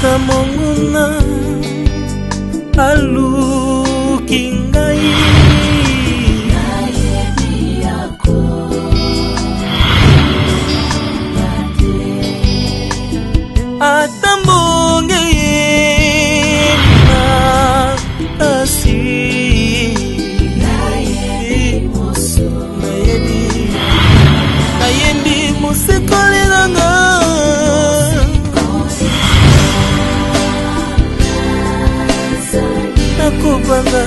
Ata monguna aluki ngai ata mbonge na asi nayebi mosekoli nanga nakobanga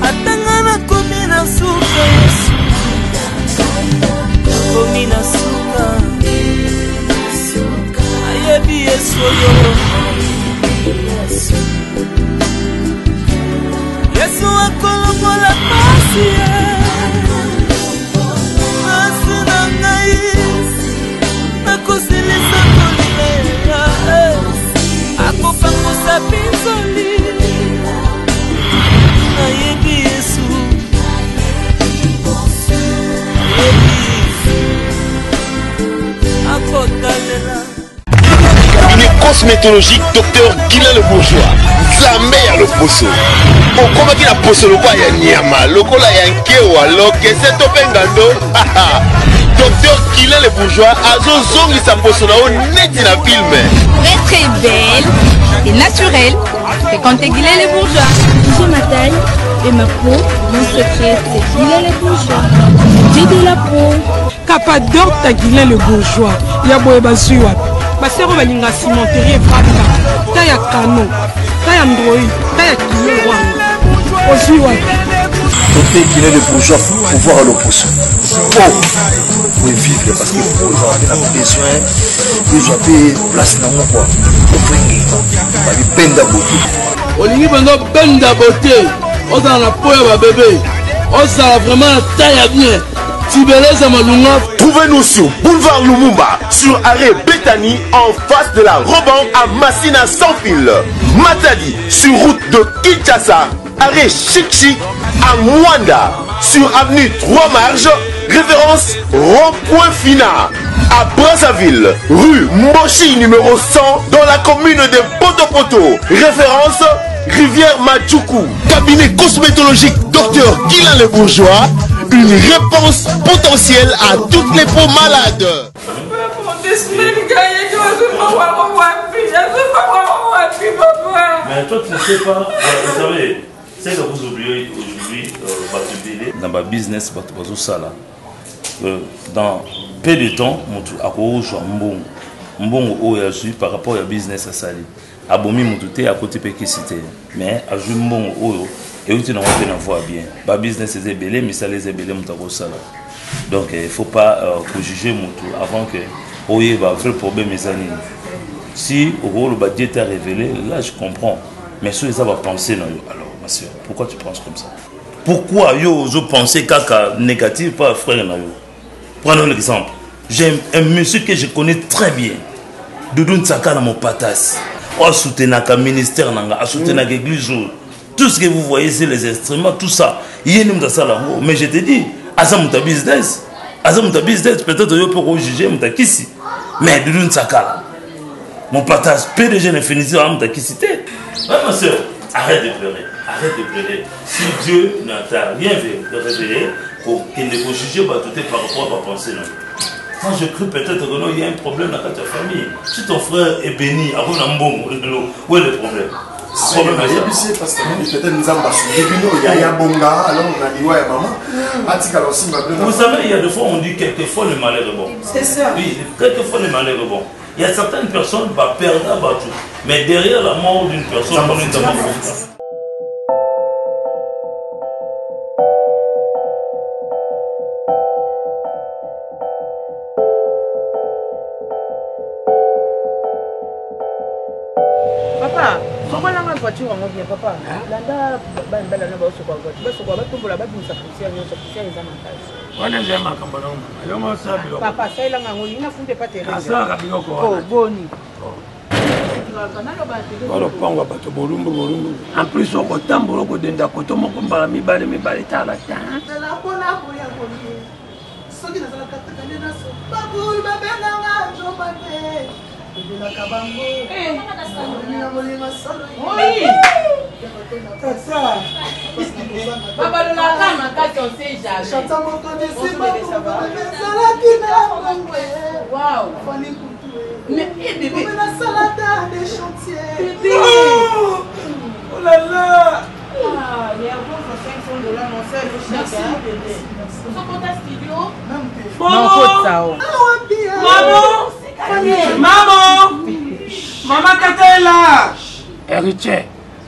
atanga nakomi na suka Yesu nakomi na suka ayebi Yesu oyo Yesu akolokola pasi pasi na ngai nakosilisa kolila akopangusa pinzoli ayebi Yesu akotalela cabinet cosmétologique Dr Guilain le Bourgeois Zambé ya le poso okomaki na poso lokwa ya nyama lokola ya nkewa lokese to pengando Dr Guilain le Bourgeois azozongisa poso na o neti na film très belle et naturelle. Fréquentez Guilain le Bourgeois. J'ai ma taille et ma peau. Mon secret, c'est Guilain le Bourgeois. J'ai de la peau. Capador ta Guilain le Bourgeois. Yaboye basuwa. Basero balinga cimenterie fata. Taya kano. Taya android. Taya kilowa. Osuwa. Côté Guilain le Bourgeois pour voir le poisson. Pour vivre parce que pour ils ont besoin ils ont place dans mon quoi. Benda beauté. Olingi benda benda beauté. On dans la peau ya bébé. On ça vraiment taille bien. Tibeleza malunga. Trouvez-nous sur Boulevard Lumumba, sur arrêt Béthanie, en face de la Roban à Massina sans fil. Matadi, sur route de Kinshasa, arrêt Chic à Mwanda, sur avenue 3 Marges, référence Rond-Point Fina. À Brazzaville, rue Moshi numéro 100, dans la commune de Potopoto, référence Rivière Madjoukou. Cabinet cosmétologique Dr Guilain le Bourgeois, une réponse potentielle à toutes les peaux malades. Mais toi tu ne sais pas, vous savez, c'est que vous oubliez aujourd'hui, dans ma business, dans peu de temps, je par rapport à business à Sali. Abomi Moutouté à côté Pékicité. Mais à Jumbon Oyo, et où tu n'as pas voix bien. Ma business est belé, mais ça les est belé Moutako Sala. Donc il ne faut pas juger Moutou avant que Oye va faire le problème mes années. Si le Dieu t'a révélé, là je comprends. Mais si ça va penser, alors ma soeur, pourquoi tu penses comme ça? Pourquoi je pensais caca négatif, pas frère? Prenons l'exemple. J'ai un monsieur que je connais très bien. Doudou Nsaka dans mon patas. On soutient le ministère, on soutient l'église. Tout ce que vous voyez, c'est les instruments, tout ça. Mais je te dis, Azam ta business. Azam ta business, peut-être que je peux juger, mais Doudou Nsaka. Mon patas, PDG ne finit pas à quitter. Ma soeur, arrête de pleurer. Arrête de pleurer. Si Dieu n'a rien révélé, qu'il ne faut juger par rapport à ta pensée. Moi je cru peut-être qu'il y a un problème dans ta famille. Si ton frère est béni, où est le problème? Vous savez, il y a des fois on dit quelquefois le malheur est bon. C'est ça. Oui, quelquefois le malheur est bon. Il y a certaines personnes qui vont perdre à battre. Mais derrière la mort d'une personne, on est dans la faute. Papa, comment la voiture en vient, papa? Là, papa, ça il a mangé, il n'a fondé pas terre. Oh, boni. En plus, on a tambour de la côte, on a mis balé, t'as la Mais bébé, la salade des chantiers. Oh là là. Ah, les arbres sont $500, mon seul. Merci bébé. Maman Katela. Héritier,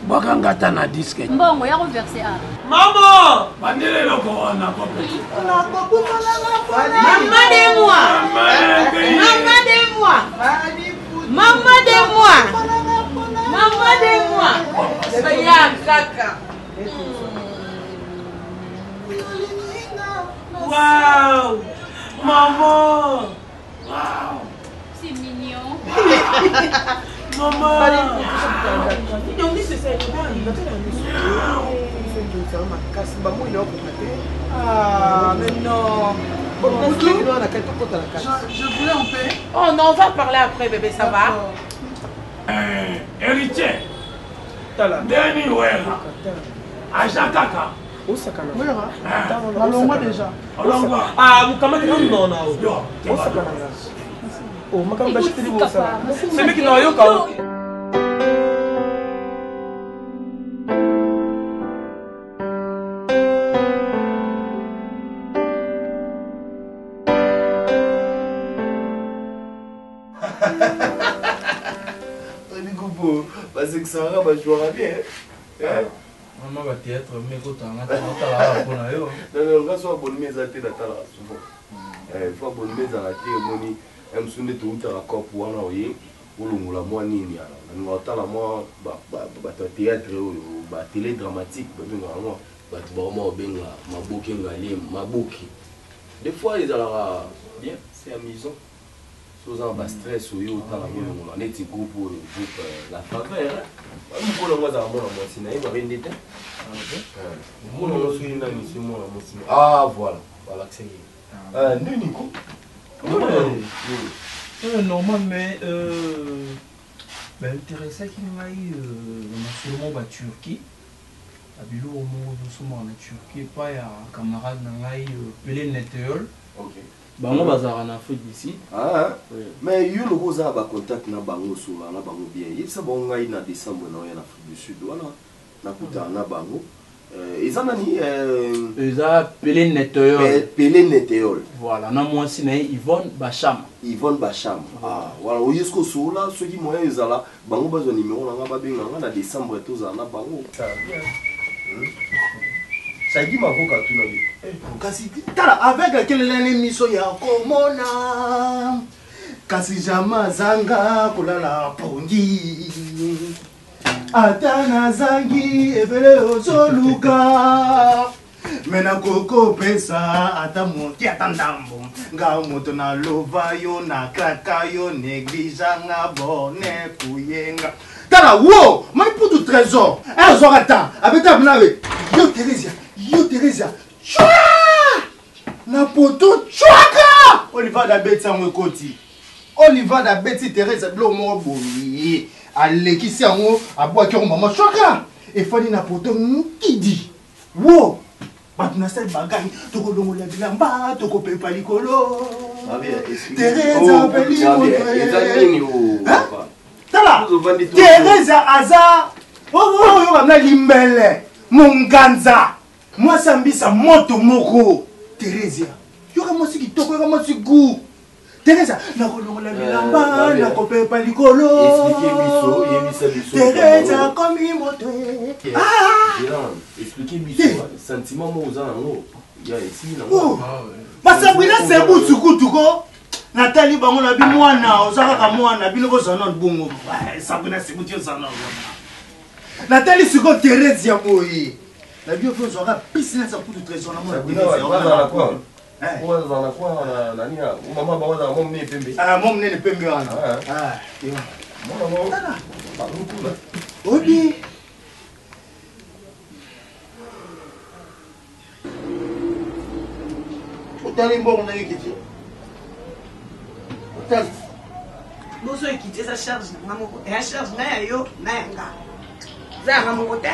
Bokangata na disque. Bon, il y a reversé à. Maman. Bandele loko na kopeti. Maman de moi. Maman de moi. Maman de moi. Maman de moi. Soya kaka. Waouh. Maman. Waouh. C'est mignon. Maman. Ah, mais non. Je voulais en paix. Oh non, on va parler après, bébé, ça va? Héritier. Deni Wera. Aja Kaka. Allons-moi déjà. Ah, vous comment non, non. Oh, c'est lui qui n'a rien qu'à. Parce que ça va jouer bien. Maman va théâtre, mais quand on a pour la yo. Non, on va soit bonne mise à tête à la souvent. Faut bonne mise à la tête, moni. M sunde tout à la cop ou en oyer. Ou la moi ni ni alors. On va la moi théâtre ou télé dramatique, normalement. Vraiment bien ma bouquin galé, ma bouquin. Des fois ils alors bien, c'est amusant. Sous un bas stress ou yo dans la maison on est petit groupe la faveur. Nous pour moi ça moi moi va vendre temps. Moi on suit une mission moi ah voilà c'est Nico. Normal mais intéressant qu'il m'a eu seulement la Turquie. Abilo au moment doucement en Turquie pas ya camarade nangai Pelé Neteol. OK. Bango bazara na fait d'ici. Ah mais yo le rosa ba contact na bango sur na bango bien. Il ça bon ngai na décembre na en Afrique du Sud voilà. Na kuta na bango. Ils en ani eza Pelé Neteol. Pelé Neteol. Voilà, na moi si na Yvonne Bacham. Yvonne Bacham. Ah voilà, o yesko sola ceux qui moyen ezala bango bazo numéro na ba benga na décembre tous na bango. Ça bien. Ça dit ma voix tout na kasi tala avec quelle émission ya komona kasi jama zanga kulala pongi atana zangi ebele ozoluka mena koko pesa ata moki ata ndambo nga moto na lova yo na kraka yo negligea nga bone kuyenga tala wo mai putu trésor ezorata abeta bnawe yo Teresia chwa na poto chwaka Oliver da beti yango ekoti Oliver da beti Teresia blo mo boyi alekisi yango abwaki yango mama chwaka efani na poto nkidi wo bato na sali bagani tokolongola bilamba tokopepa likolo Teresia peli tala Teresia aza oyo bamna limbele munganza moi sambisa moto moko Teresia yoka mosi kitoko yoka mosi gu Teresia na kolongola bilamba na kopepa likolo Teresia komi moto expliquez biso sentiment mo za nango ya ici nango basabwina sebu sukutuko natali bango na bimwana ozaka mwana bino ko zana bongo sabwina sebu tio zana natali suko Teresia moyi la bio faut zoga piscine ça coûte trésor na mona Teresia on a quoi on a quoi na nia mama ba wana mom ne pembe ah mom ne pembe wana ah mona ba beaucoup là obi Otali mbongo na yiki ti Otali boso ekiti eza charge na nga moko eya charge na ya yo na ya nga eza ya nga moko te.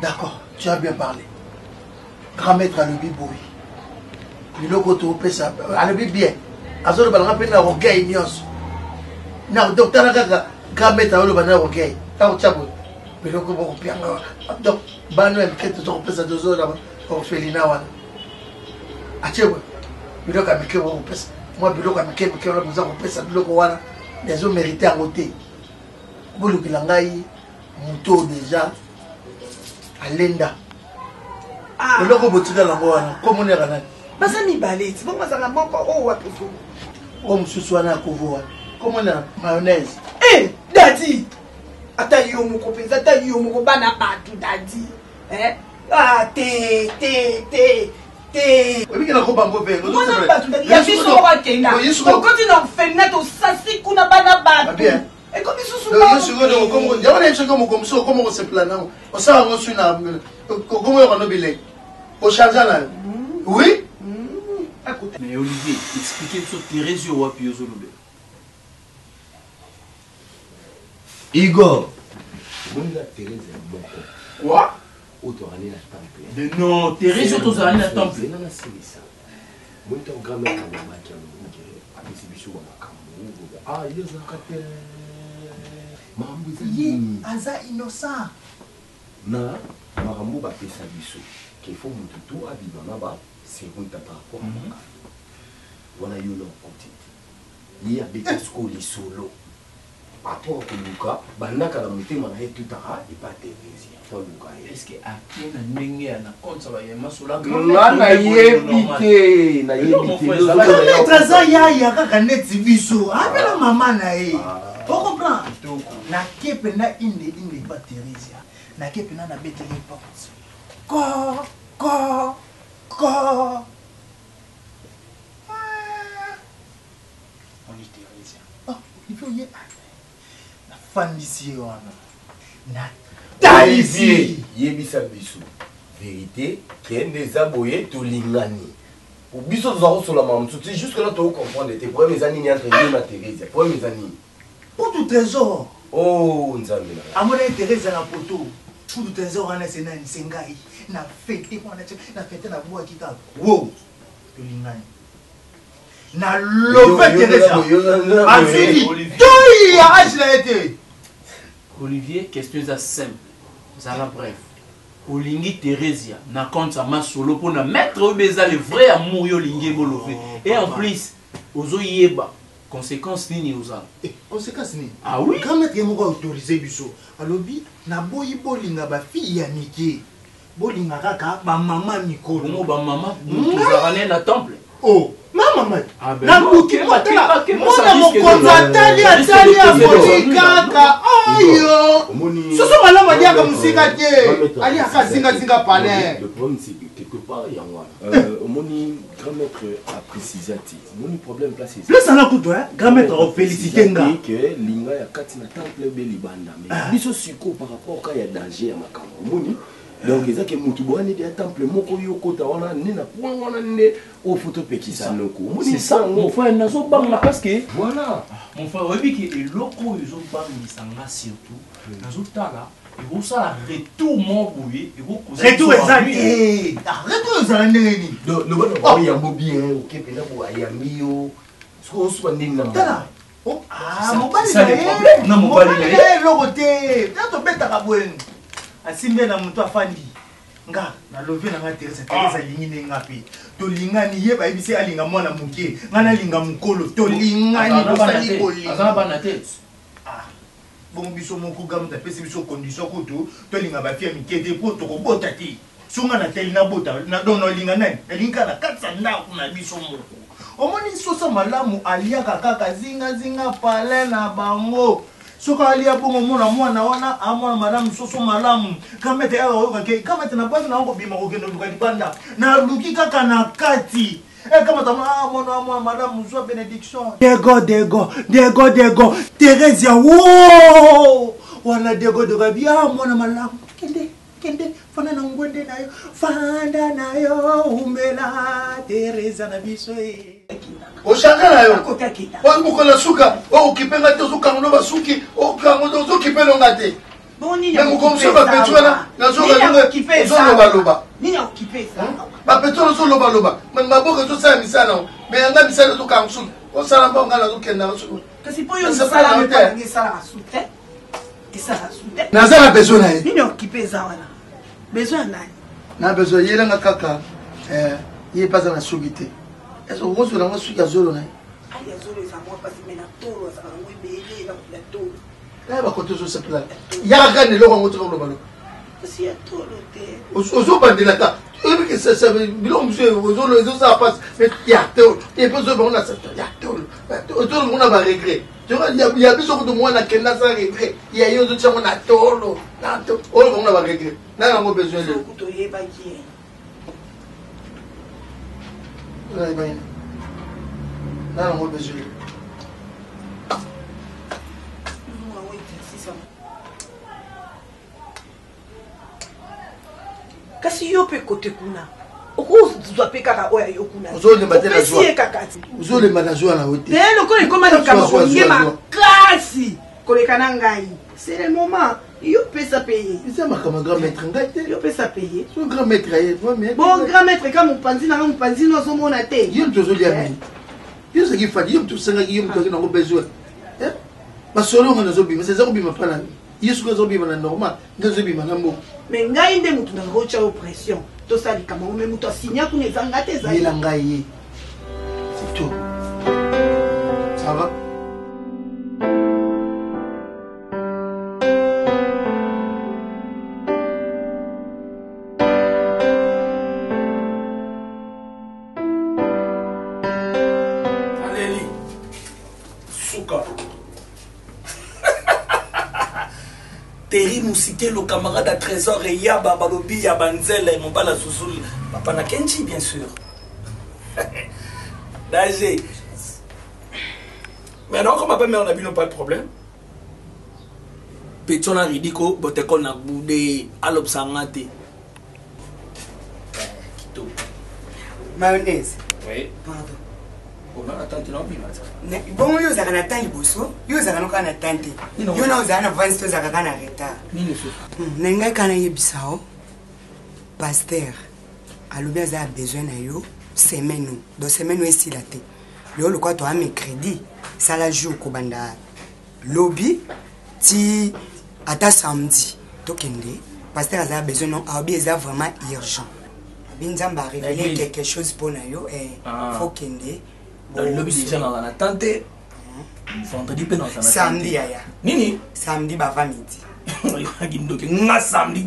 D'accord, tu as bien parlé. Grand-maître alobi boy biloko topesa alobi bien azoloba nanga mpe na orgueil nyonso na docteur kaka grand-maître aloba na orgueil ntango tia boye biloko bokopianga donc bano ya mike tozokopesa tozola orphelina wana atie boye biloko ya mike bokopesa mwa biloko ya mike wana boza kopesa biloko wana ezomérite yango te bolukila ngai moto déjà alenda eloko botika lango wana komoneka nani baza mibale ti bongo bazala moko oyo wapi fo oyo mosusu wana ya kovo wana komoneka mayonnaise dadi ata yo moko mpenza ata yo moko bana bato dadi te obikela kobango mpe mwana bato dadi ya biso moko akenda okoti na ofenina tosasi kuna bana bato ekomi susu yabona yesoki mokomosi okoma kosepela nango osala yango sui na okoma yokano bilei ochange nayo oui. Mais Olivier, expliquez sur Thérèse ou Wapi Yozolobe. Igor. Quoi? Non, Thérèse ou Tozarani na temple. Ah, il est aza innocent. Na makambo bapesa biso qu'il faut mututu abibana ba sekunta par rapport à moi. Voilà yo na côté. Yi abeta skoli solo. Rapport ko luka banaka la mutema na etutara et pas Thérèse. Faut luka. Est-ce que akena ndenge na compte ça va yema sola na yebite na yebite. Traza ya kaka neti biso. Abela mama na ye. On comprend. Na kepe na inde ba Thérèse. Na kepe na bete les portes. Ko. On est Thérèse. Oh, il faut y la fan d'ici na Talivier yebisa biso. Vérité, kende zaboye to lingani. Ou biso zo sur la maman, c'est juste que là tu comprendre tes problèmes amis entre nous et Thérèse. Problèmes amis. Pour tout trésor. Oh, nzambe na. Amona Thérèse na poto. Pour tout trésor ana sena nsengai. Na fête na fête na boa kita. Wow. To lingani. Na love Thérèse. Azili. Toi arrache la été. Olivier, question est simple. Zala bref. Olingi Thérèse na compte sa ma solo pour na mettre au beza le vrai amour yo lingi bolové. Et en plus, ozo yeba conséquence nini oza. Conséquence ni. Ah oui. Quand maître moko autoriser biso. Alobi na boyi bolinga ba fille ya Niki. Bolinga kaka ba maman Nicole. Mo ba maman tozarane na temple. Oh, maman. Ah ben. Na buki motala. Mona mokonza atali aboni kaka. Ayo. Soso malama diaka musika te. Ali akazinga palais. Le problème c'est que quelque part il y a moi. Moni grand-maître a précisé mon problème place ici. Là ça n'a tout hein. Grand-maître a félicité nga. Que linga ya kati na temple be libanda mais biso siko par rapport ka ya danger ya makambo. Moni donc ils ont que mutuboani de temple moko yokota wana nina point wana ne au photo pekisa noko. C'est ça mon frère nazo banga parce que voilà. Mon frère obi ki eloko yo banga sanga surtout nazo tala et vous ça retour mon boye et vous retour exact retour ça ndeni do no ba ya mbobi OK pena bo ayambi yo so so ndeni na tala oh ah mobali na mobali na loko te tato beta ka bweni asimbe na mtu afandi nga na love na nga Thérèse lingi ngapi to lingani ye ba ibisi alinga mwana muke ngana linga mukolo to lingani ko sali boli azana bana tete ah bon biso moko gamuta pesi biso condition kutu to linga ba fia mikete po to ko bota ti sunga na tel na bota na dono linga nani linga na katsa nda kuna biso moko omoni sosa malamu aliaka kaka zinga pale na bango soka alia bongo mona mwana wana amona madame soso malamu kamete ya oyoka ke kamete na basi na ngo bima okendo lukadi banda na luki kaka na kati kama tama mona madame Mzwa Benediction dego Thérèse wo wana dego bia mona malamu kende fana na ngwende nayo fanda nayo umela Thérèse na biso Oshanga na yo. Obuko na suka, okipenga te ozoka ngo basuki, okango ozokipe longa te. Boni ya mukomso ba petwana na zoka loba. Nini okipe ça? Ba petwana zo loba. Maboka zo sa misana, me anga misana zo kangu. Osala mbonga na zo kenda zo. Kasi po yo sala mpa ngi sala asute. Isala asute. Nazala besoin na ye. Nini okipe ça wana? Besoin nani? Na besoin yelanga kaka ye paza na sugite. Est-ce que vous avez su Zolo? Ah, il y a Zolo, ça moi parce que maintenant tout, ça va nous béler dans le plateau. Là, va côté sur ce plat. Il y a un gars de l'eau en haut de l'eau. Parce qu'il y a tout le thé. Aux autres de la carte. Que ça veut dire, monsieur, aux autres, ça passe. Mais il y a tout. Il y a pas de bon à ça. Il y a tout. Tout le monde a regret. Il y a besoin de moi qui n'a pas regret. Il y a eu d'autres gens qui ont tout. Oh, on a regret. Là, on a besoin de. Là, on a besoin. Kasi yo pe kote kuna. Okozwa pe kaka oya yo kuna. Ozolemba te na joie. Kakati. Ozolemba na joie na wote. Telo ko ikoma likama ngema kasi. Kolekana ngai. C'est le moment. Yo peut ça payer. C'est ma grand maître ngai. Yo peut ça payer. Son grand maître aye. Bon grand maître quand mon panzi na mon panzi no so mona te. Yo tozo lia mi. Yo ce qui fait yo to sanga yo to na besoin. Ba solo ngana zo bima, c'est ça ko bima pa na. Yo ce ko zo bima na normal. Ngazo bima na mbo. Mais ngai nde mutu na rocha oppression. To sali kama o me mutu asinya ku nezanga te za. Ila ngai. C'est tout. Ça va? Terry Moussité, le camarade à Trésor et Yaba Balobi, Yabanzel et Mobala Zouzoul. Papa na Kenji, bien sûr. Dajé. Mais non, comme papa, on a vu, pas de problème. Pétion a ridicule, botte qu'on a boudé à l'obsangate. Mayonnaise. Oui. Pardon. On a attendu non plus. Bon, yo zaka na temps liboso, yo zaka no kana tante. Yo na ozana avance to zaka kana retard. Nini fait? Nenga kana yebisao. Pasteur. Alobi aza besoin na yo semaine. Do semaine esi la te. Yo le quoi to a mercredi, ça la jour ko banda. Lobby ti ata samedi. To kende. Pasteur aza besoin non, abi eza vraiment urgent. Binzamba révéler quelque chose pour na yo et faut kende. Dans le lobby déjà dans la tente. Vendredi pe dans la samedi aya. Nini? Samedi ba va midi. Nga samedi.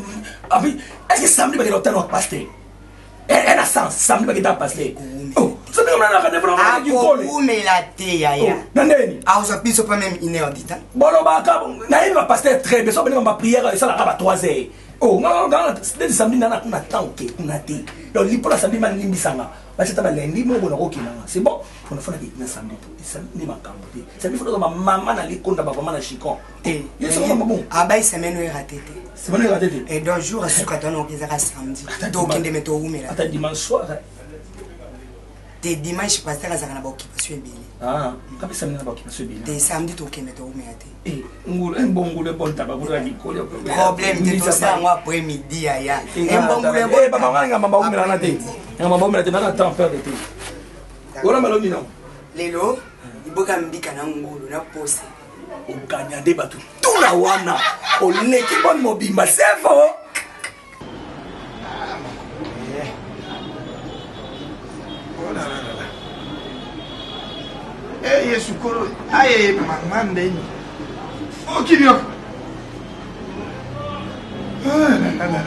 Abi, est-ce que samedi ba ke l'hôtel au pasteur? Elle a sens samedi ba ke ta pasteur. Oh, ça me na ka devra du col. Où mais la te aya. Nandeni? Ah, on s'appuie pas même 1 heure dit. Bolo ba ka na il va pasteur très bien. Ça ben ma prière ça la ba 3 heures. Oh, non, c'est samedi na kuna tanke kuna te. Donc li pour la samedi man limbisanga. Parce que lundi mo bona okina. C'est bon. On a fait na samedi. Samedi ma kambote. Samedi faut ma maman na likonda ba maman na chicon. Eh, il sont pas bon. Ah bah semaine est raté. Semaine est raté. Et 2 jours à sukata no kezaka samedi. Donc inde meto umela. Ata dimanche soir. Te dimanche pasteur azaka na ba occupation ebele. Ah, kapi samedi na ba occupation ebele. Te samedi to kemeto umela te. Eh, ngulu ngulu bon taba bura ni ko problème te to ça moi après midi aya. Ngulu bon papa nganga mama umela na te. Ngamba umela te na temps faire de te. Ora malomi non. Lelo iboka mbika na ngulu na pose. Oganya de batu. Tuna wana. Oleki bon mobimba servo. Eh, Yesu koro. Aye, mamande. Oh, qui vient? Ah, la.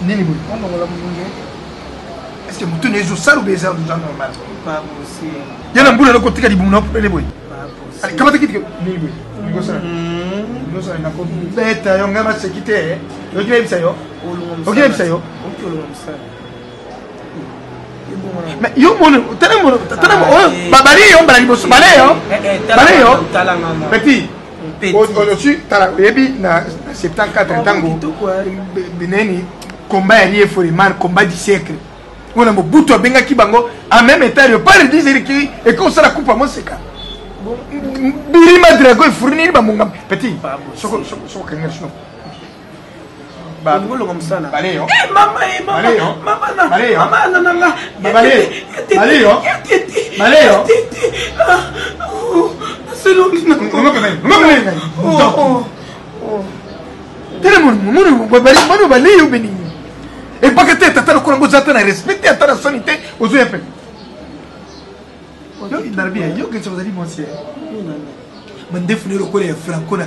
Nini boy? Est-ce que vous tenez au sale ou bien ça normal? Pas possible. Il y a un bout de l'autre côté qui dit bon, non, les boy. Allez, comment tu quittes? Nini boy? Nini ça? Nini ça? N'a pas bête, on a mal se quitter. Ok, il ça yo. Ok, il ça yo. Mais yo mon, t'as mon, babali yo, babali boss, balé yo. Petit. Au-dessus, t'as yebi na 74 tango. Bineni combat allié pour les man combat du siècle. On a beaucoup benga kibango en même temps le pas le dire qui et qu'on ça la coupe à mon seka. Birima drago et fournir ba mon petit. Soko kanga sino. Ba ngolo comme ça na. Balé yo. Eh maman nana. Balé yo. C'est long. Et pas que tu as un respecté à ta sanité aux yeux. Il n'a rien, il y a quelque chose à dire, monsieur. Je définis le corps franco na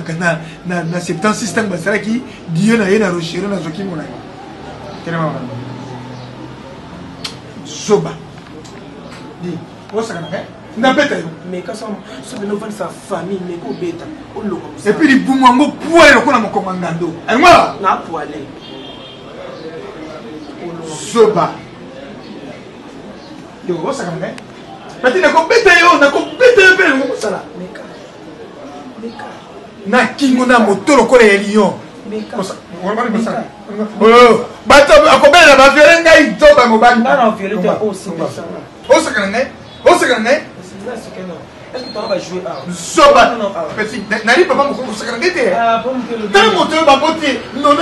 76 système basara qui Dieu n'a rien à rechercher na zoki mona. Tellement. Soba. Dis, on s'en va. Mais quand ça se nouvelle sa famille mais ko beta on le comme ça. Et puis il boumango poire ko na mo commandando. Et moi na poale. Soba. Yo on s'en va. Petit na ko beta yo na ko beta pe mo sala. Meka. Na kingo na motoro ko le lion. Meka. On va me ça. Oh, bato akobela ba violent ngai to ba mo ba. Na violent aussi ça. On s'en va. On s'en va. Est-ce que tu vas jouer à Soba? Petit, n'arrive pas mon coup, ça va être. Tant mon tour va voter. Non, non,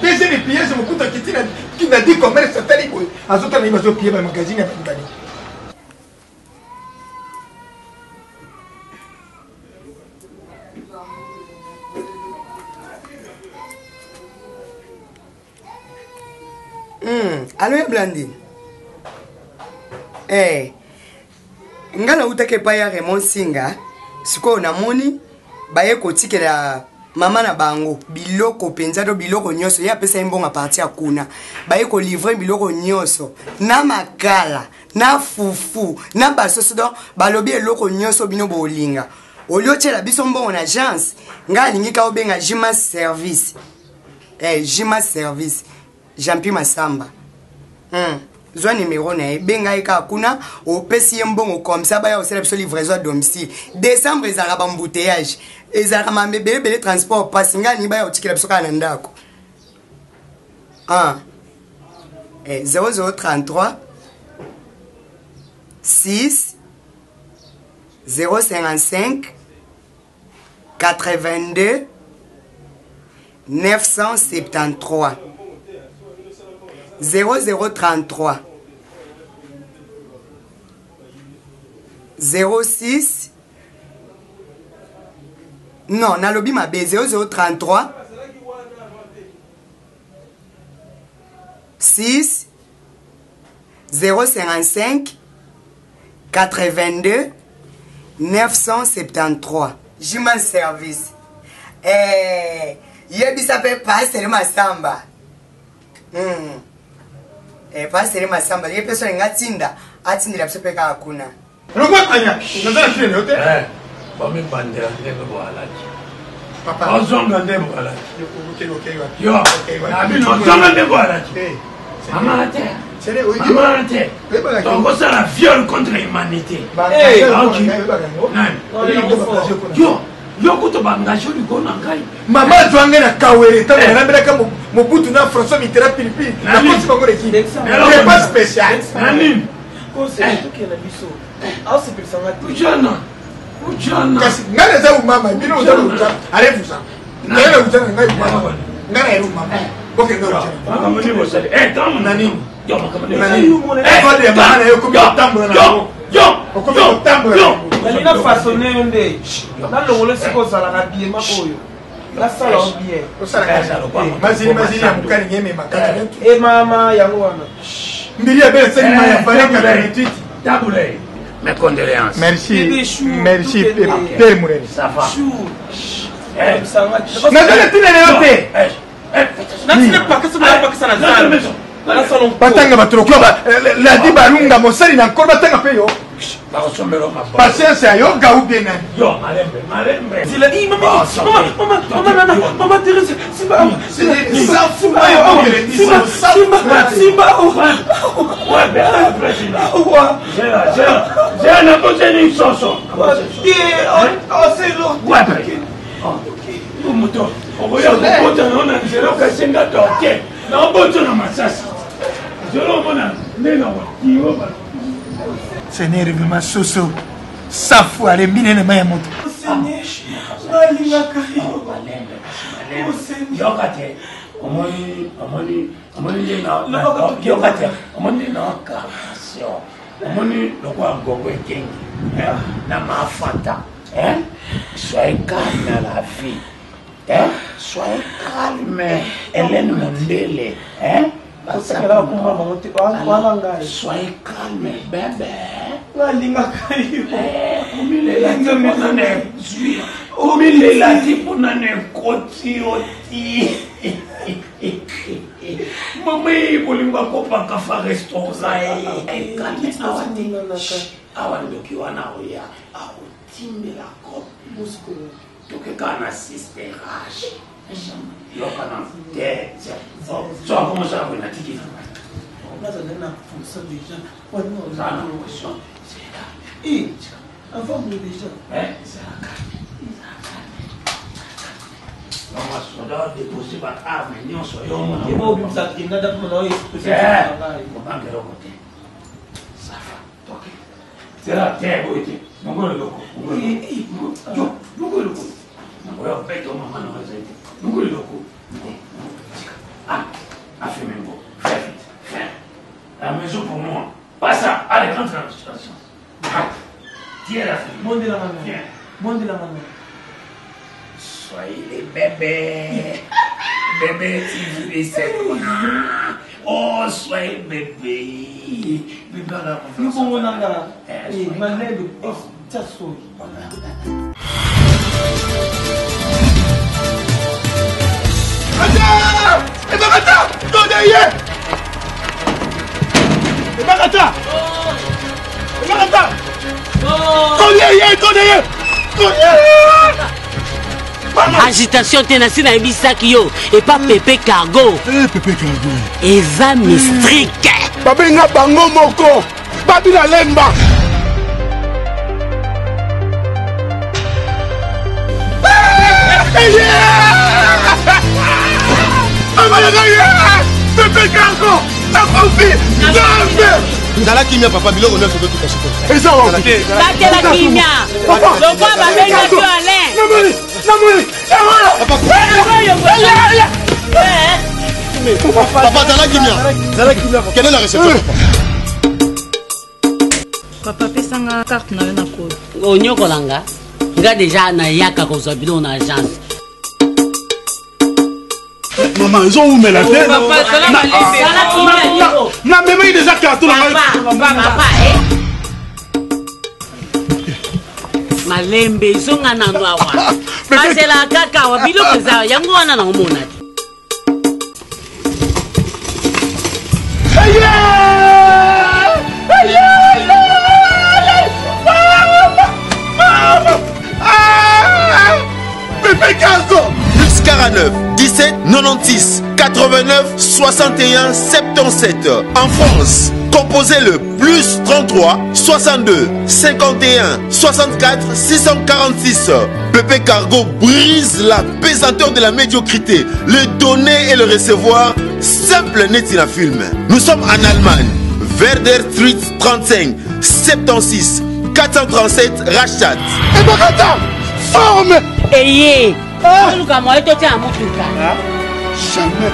déjà les pièces, je me coûte à qui n'a dit comment ça t'a dit. À ce temps, il va se pied dans le magazine à Pintani. Allô, Blandine? Eh. Ngala utake paya Raymond Singa siko na moni baye kotikela mama na bango biloko penza do biloko nyoso ya pesa imbonga parti akuna baye ko livrer biloko nyoso na makala na fufu na basoso do balobi eloko nyoso bino bolinga olio tshela biso mbongo na agence ngala lingika obenga Jima Service Jima Service Jean-Pierre Masamba Zwa numéro na benga eka kuna au pesi mbongo comme ça ba ya osela biso livraison à domicile décembre ezala ba embouteillage ezala ma bébé transport passe ngani ba ya otikela biso kana ndako 0033 6 055 82 973 0033 06 non nalobi mabe 0033 6 055 82 973 Jima Service yebisa pe passer Masamba passer Masamba ye personne ngatinda atindira biso pe ka kuna Roma kanya nazala kile yote ba me bandera ndebe boalaji papa ozonga ndebe boalaji yo na bino ozonga ndebe boalaji amate c'est oui amate donc ça la viol contre l'humanité yo kuto bangajo likona ngai mama jwange na kawere ta na mbele ka mobutu na François Mitterrand Philippines na kosi bango le ki c'est pas spécial nani ko c'est tout qui est la biso ah c'est pour ça ujana kasi ngale za mama bino ujana allez vous ça ngale ujana ngai mama ngale ero mama boke ndo ujana mama moni bosale tam nani yo makamani nani ko de mama yo ko tambula na yo tambula Nalina façonné onde na longolo siko sala na bien makoyo la sala bien osala mazini ya mukani ngeme makati mama yango wana mbili ya bele sema ya fanya ka retweet tabule Mes condoléances. Merci. Merci, Okay. Père Mourel. Ça va. Batanga batroko la di balunga mosali na nkolo batanga pe yo. Patience ya yo ga ou bien nani. Yo malembe. C'est la maman Thérèse, Simba. Ça fout pas yo. Simba. Ouais, bien président. J'ai un abonné une chanson. C'est lourd. Ouais, on va y aller pour te donner un zéro que c'est un ok. Non, bon, tu n'as pas ça. Je l'ai Seigneur, vraiment soso. Ça fout aller mine na maya moto. Soyez calme dans la vie. Soyez calme. Hélène Mondele. Soyez calme, bébé. La maison pour moi. Pas ça. Allez, rentre dans la situation. Tiens la fille. Monde de la maman. Monde de la maman. Soyez les bébés. Bébé, tu veux cette oh, soyez bébé. Bébé, là, nous sommes en Angara. Et malgré le tasso. Ebakata! Todeye! Ebakata! Ebakata! Todeye! Agitation tenacité na bisaki yo et pas Pépé Cargo. Pépé Cargo. Eza mistrike. Babenga bango moko. Babila lemba. Pépé Cargo. La confie. Zala kimia papa biloko neuf to tout caché. Eza wa. Batela kimia. Lokwa babenga to Alain. Namoni. Papa Zala kimia. Quelle est la réception? Papa pesanga carte na na code. Onyokolanga. Nga déjà na yaka kozwa bino na agence. Maman, ils ont où mais la tête? Na même il déjà carton là. Papa, Malembe zonga na ngwawa. Pasela kaka wa biloko za yango wana na omona. Pépé Cargo. Plus 49 17 96 89 61 77. En France, composez le plus 33 62 51 64 646. Pépé Cargo brise la pesanteur de la médiocrité. Le donner et le recevoir, simple net in film. Nous sommes en Allemagne. Werder Street 35 76 437 Rastatt. Et Bakata, forme. Eye. Luka mo eto ti amutuka. Jamais.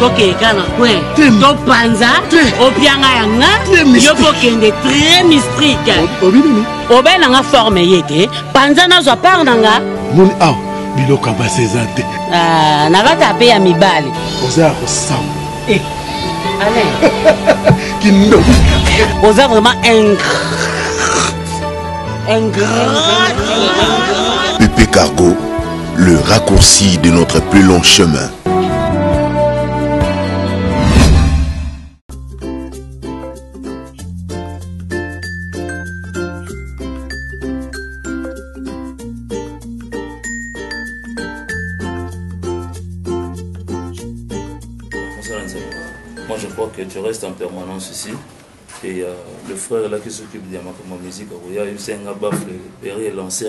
Ok, kana kwe. To panza, opianga yanga, yo pokende très mystique. Obinini. Obena nga forme yete, panza na zo par nanga. Moni ah, biloko ba sezate. Ah, na gata pe ya mibali. Oza ko sam. Kindo. Vous êtes vraiment Pépé Cargo, le raccourci de notre plus long chemin. Moi je crois que tu restes en permanence ici. Et le frère là qui s'occupe de ma musique, il y a un bafle, il lancé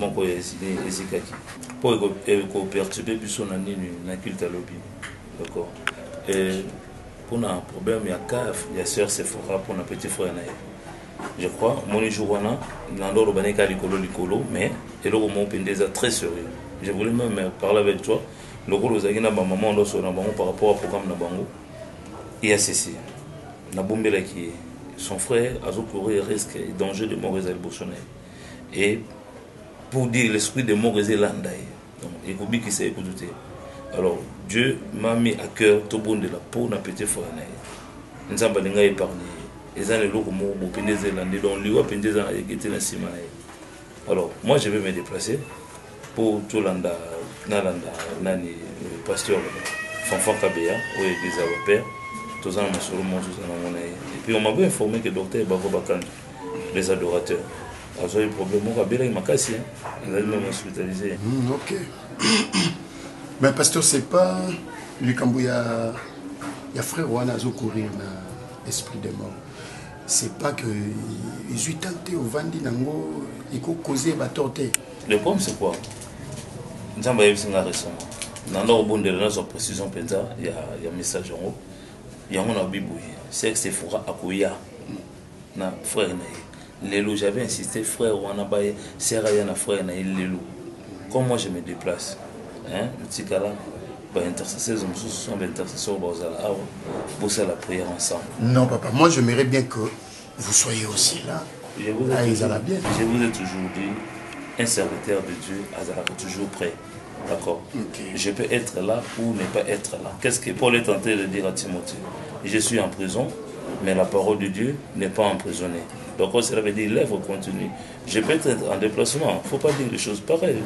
mon coeur Ezikaki. Pour perturber plus son année na culte à lobby. D'accord. Et pour un problème, il y a CAF, il y a Sœur Sephora pour un petit frère. Je crois, mon jour Nando Baneka Licolo, mais et le moment déjà très sérieux. Je voulais même parler avec toi. Le rôle aux agents maman par rapport au programme Nabango. Il y a ceci. Nabombela qui son frère a couru risque et danger de mort et et pour dire l'esprit de mort et l'andaï. Donc il faut bien qu'il s'est écouté. Alors Dieu m'a mis à cœur tout bon de la peau n'a petit frère. Nous avons pas épargné. Les années locaux m'ont péné zélandais donc lui a péné zélandais qui était dans Simana. Alors moi je vais me déplacer pour tout l'anda nalanda nani pasteur Fanfan Kabea ou église à père. Tous en et puis on m'a bien informé que le docteur Bavo Bakan, les adorateurs, a eu un problème, il m'a cassé, il a même hospitalisé. Ok. Mais pasteur, c'est pas lui quand il y a frère Wana a courir dans l'esprit des morts. C'est pas que ils ont tenté au Vandi Nango, il faut causer ma tortée. Le problème c'est quoi? Nous avons eu un récemment. Dans leur bon de la précision, il y a un message en haut. Il y a un abibou, c'est que c'est Fora Akoya, na frère naï. Lélo, j'avais insisté, frère Wanabaye, Serayana frère naï Lélo. Comme moi je me déplace, hein, le petit cas là, intercesseurs, nous sommes intercesseurs pour la prière ensemble. Non papa, moi j'aimerais bien que vous soyez aussi là. Je vous ai toujours dit, un serviteur de Dieu est toujours prêt. D'accord. Okay. Je peux être là ou ne pas être là. Qu'est-ce que Paul est en train de dire à Timothée? Je suis en prison, mais la parole de Dieu n'est pas emprisonnée. Donc cela veut dire l'œuvre continue. Je peux être en déplacement. Il ne faut pas dire des choses pareilles.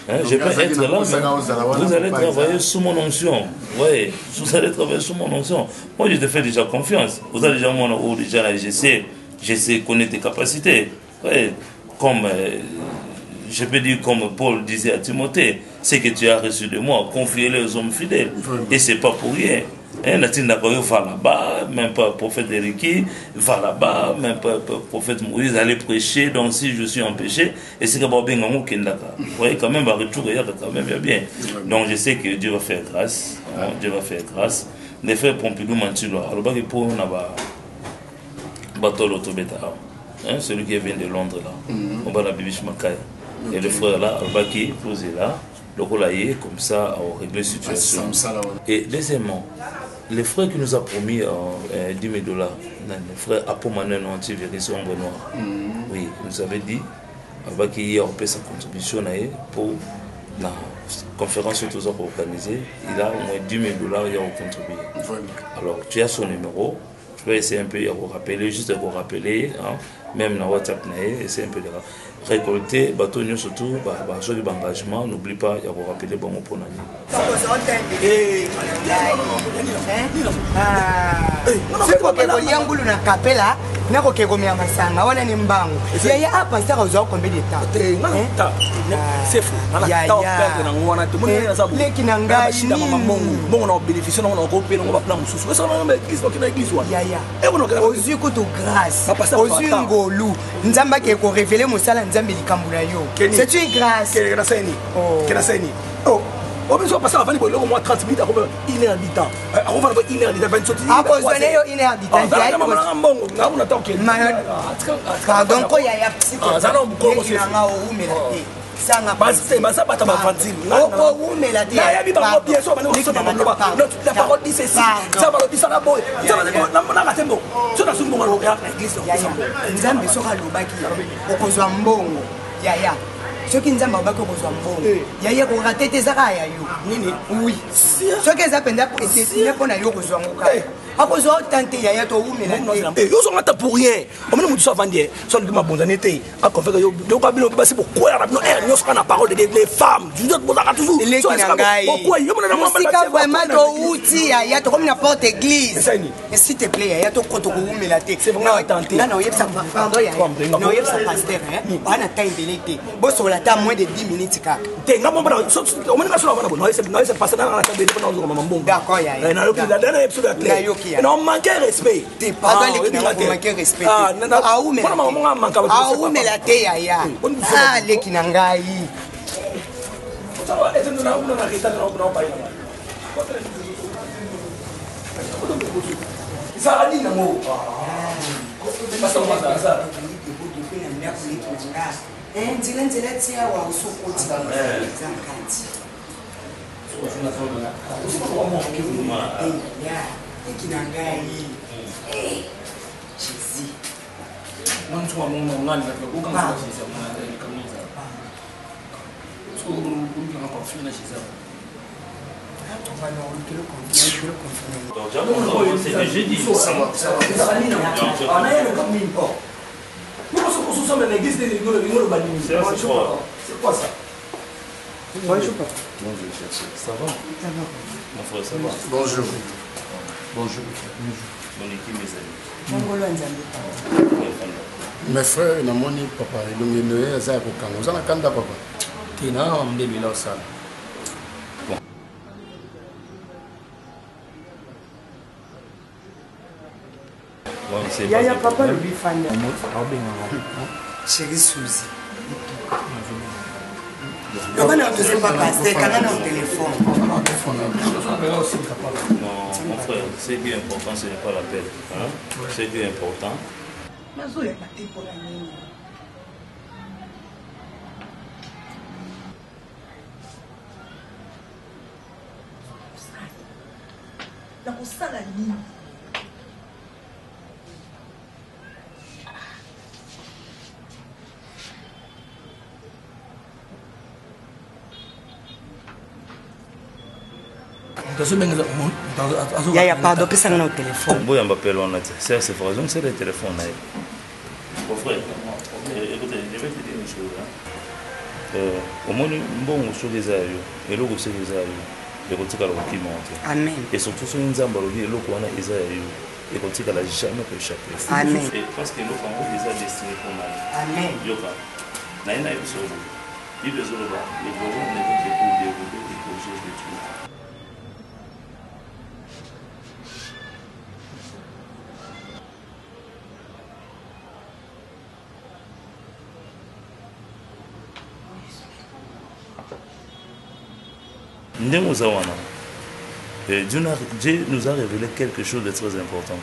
Hein? Je peux être là, mais vous allez travailler sous mon onction. Oui, vous allez travailler sous mon onction. Moi, je te fais déjà confiance. Vous avez déjà mon haut, déjà, je sais connaître tes capacités. Oui, comme... je peux dire comme Paul disait à Timothée, c'est que tu as reçu de moi, confie-le aux hommes fidèles. Et ce n'est pas pour rien. Natin Nakoyo va là-bas, même pas prophète Eriki, va là-bas, même pas prophète Moïse, aller prêcher, donc si je suis empêché, et c'est que bien en Kendaka. Vous voyez, quand même, retour, quand même, bien. Donc je sais que Dieu va faire grâce. Dieu va faire grâce. Les frères Pompidou Mantilo, alors bah, pour on a bateau l'autobéta. Celui qui vient de Londres là. On va la Bibiche Makaya. Et le frère là, qui posé là, le relayer comme ça, à régler la situation. Et deuxièmement, le frère qui nous a promis 10 000 $, le frère Apomanen anti-virus ombre noire, oui, il nous avait dit qu'il y a sa contribution pour la conférence que nous avons organisée. Il a au moins 10 000 $, il a contribué. Alors, tu as son numéro. Je vais essayer un peu de vous rappeler, juste de vous rappeler, hein, même dans WhatsApp, essayer un peu de récolter, bateau surtout, engagement, n'oublie pas de vous rappeler bon pour l'année. Ozui kutu grâce, ozui ngolu, nzamba ke ko révéler mosala nzambe likambula yo. C'est une grâce. Oh, on peut passer avant de moi 30 minutes à 1h du temps. On va 1h du temps, 20 minutes. Ah, vous avez 1h du temps. Pardon, quoi, il y a psychologue. La parole dit ceci. Ça va le dire ça la boy. Ça va le dire na matembo. Ça na sumu ngalo ya église. Nzambe soka lobaki. Okozwa mbongo. Yaya. soki nzambe abaki kozwa mbongo yaya korate te ezaka ya yo nini oui soki eza mpenza etesine mpo na yo kozwa ngo kaka akozwa otante yaya toumela te yozonga ata pour rien omoni motu so avandi so alingi mabonzani te akonfeka yoka bino basi bokwela na bino nyonso kaka na parole des femmes bozaka toujours eleki na ngai mosika vraiment touti yaya tokomi na porte église s'il te plaît yaya tokoumela te nga na oyebisa pardon yaya na oyebisa pasteur wana ta ebele te bosokola ta moins de 10 minutes kaka te nga momona omoni nga so na bona noyese pasteur na tabele mpona ozokoma mambongo d'accord yaya na episode ya clair non manquer respect te pardon eleki na manquer respect aumela te yaya aleki na ngai nzela tia wa usokoti zakati ekina ngai jésus c'est jeudi. C'est quoi ça? Bonjour. Bonjour, chercher. Ça va? Ça va. Mon frère, ça va? Bonjour. Bonjour. Mon équipe, mes amis. Mes frères, namoni papa, elongi noye aza ya kokanga. Oza na kanda papa? Tina, mdebila osala. Yaya papa le bifanda. Chérie Suzy. Pourquoi ne faisait pas passer quand on a un téléphone? Non, mon frère, ce qui est important, ce n'est pas l'appel. Hein? Ce qui est important. Yaya, pardon, que ça n'a pas de téléphone. Bon, on m'appelle, on a dit. C'est vrai, c'est le téléphone. Mon frère, écoutez, je vais te dire une chose. Au moins, bon, sur les aïeux, et l'eau sur les aïeux, et quand tu as le qui monte. Amen. Et surtout sur une zambe, et l'eau qu'on a les aïeux, et quand tu as jamais pu échapper. Amen. Parce que l'eau, quand on les a destinés pour mal. Amen. Yoka, naïna est sur vous. Il veut sur le bas, les projets n'est pas pour dérouler des projets de tout. Dieu nous a révélé quelque chose de très important.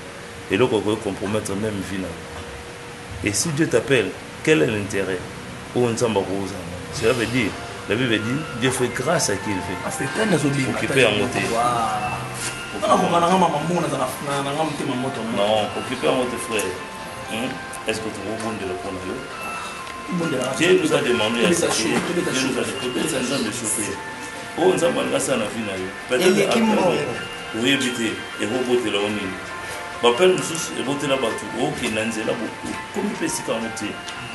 Et là, on peut compromettre même vie. Et si Dieu t'appelle, quel est l'intérêt? Cela veut dire, la Bible dit, Dieu fait grâce à qui il fait. Occuper en moté. Non, occuper en moté, frère. Est-ce que tu vas bon de le prendre? Dieu nous a demandé à s'acheter. Dieu nous a demandé de souffrir. Oh, nous avons ça na vie na yo. Peut-être oui éviter et robotela onini. Bapel nous et boter la batu. Oh qui nanzela beaucoup. Comme il peut s'y camoter.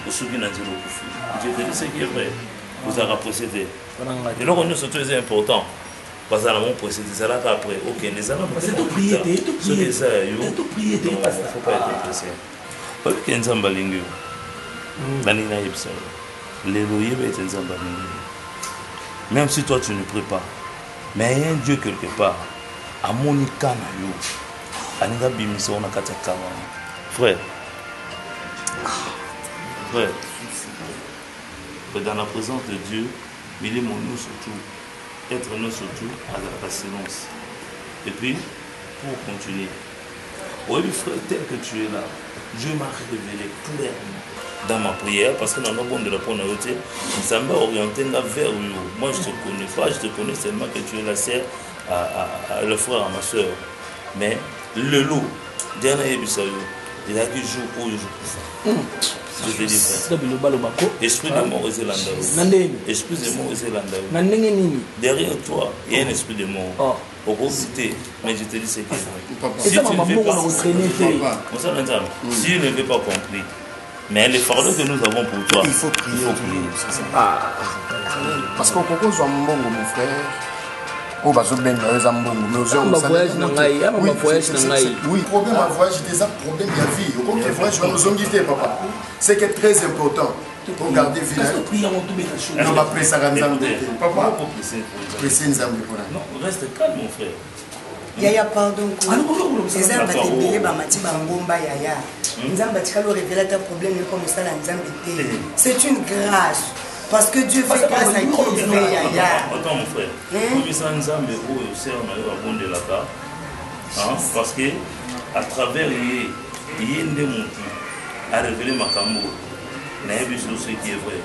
Au soubi nanzela kufu. Je te dis ce qui est vrai. Vous avez procédé. Et là on nous surtout c'est important. Parce que mon procédé ça là après. OK, les allons c'est tout prier, tout prier. Tout prier, pas ça. Faut pas être pressé. Pas que nzamba lingi. Nani na yebsa. Les loyers être nzamba lingi. Même si toi tu ne pries pas, mais il y a un Dieu quelque part. À Monica Nayo, Aninga Bimisa on a Katakawa. Frère, dans la présence de Dieu, il est nous surtout, être nous surtout à la silence. Et puis, pour continuer, oui frère, tel que tu es là, Dieu m'a révélé clairement dans ma prière, parce que dans le bon de la ponauté, ça m'a orienté vers lui. Moi je te connais pas, je te connais seulement que tu es la sœur, le frère à ma soeur. Mais le loup, dernier épisode, il a dit jour où je peux faire. Je te dis frère. Esprit de mort est l'andalou. Esprit de mort est l'andalou. Derrière toi, il y a un esprit de mort. Au gros cité, mais je te dis c'est que si tu ne veux pas, si tu ne veux pas compris, mais les fardeaux que nous avons pour toi, il faut prier. Parce qu'au Congo, soit mon frère. Oh, bah, je vais bien voyage oui, problème à voyage, des problèmes de vie. Comme les voyages, nous avons guidé, papa. C'est que très important. Pour garder village. Non, ma presse à papa, non, reste calme, mon frère. Yaya, pardon. C'est ça, Yaya. C'est une grâce. Parce que Dieu fait grâce à qui il fait, Yaya. Attends, mon frère. Parce que à travers a révélé ma cambo. Ce qui est vrai.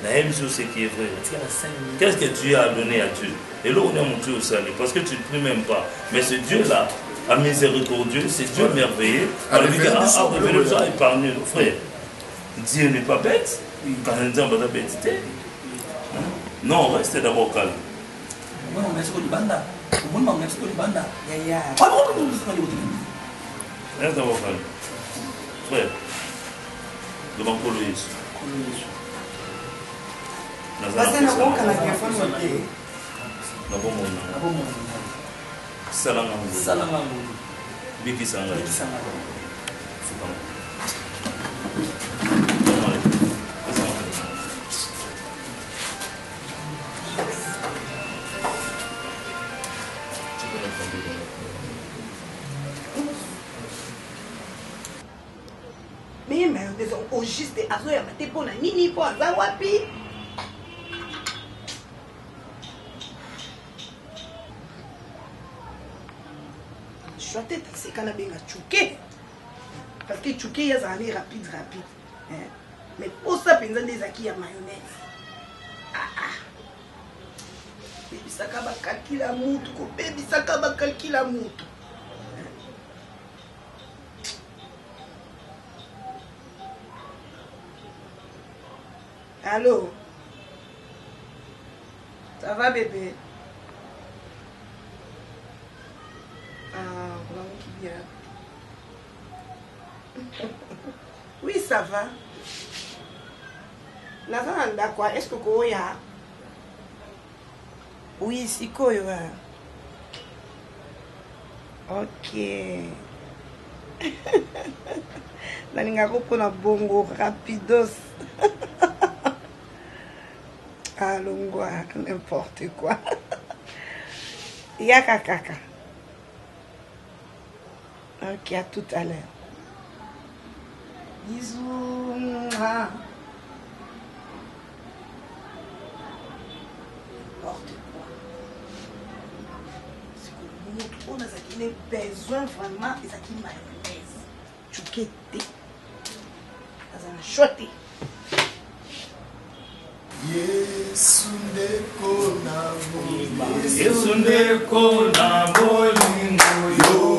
Ce qui est vrai. Qu'est-ce que Dieu a donné à Dieu? Et là, on est monté au salut. Parce que tu ne pries même pas. Mais ce Dieu-là, à miséricordieux, c'est Dieu merveilleux. A révélé ça épargné, frère. Dieu n'est pas bête. Quand on dit on va bêtité. Non, restez d'abord calme. Reste d'abord calme. Frère, devant Coloïs. Mais au juste azo ya mate pona nini po aza wapi? Chote taxi kana benga chuke. Parce que chuke ya zali rapide. Mais pour ça penza des aki ya mayonnaise. Baby saka ba kalkila mutu ko baby saka ba kalkila mutu. Allô? Ça va bébé? Ah, vraiment qui bien. Oui, ça va. Nazana quoi? Est-ce que Koya? Oui, si Koya. Ok. Nalinga kopona bongo rapidos. Alongwa, n'importe quoi. Yaka kaka. Ok, à tout à l'heure. Bisous. N'importe quoi. C'est que nous, on a besoin vraiment de ça qui mayonnaise. Chouquette. Ça a choté. Yesu ndeko na bolingo yo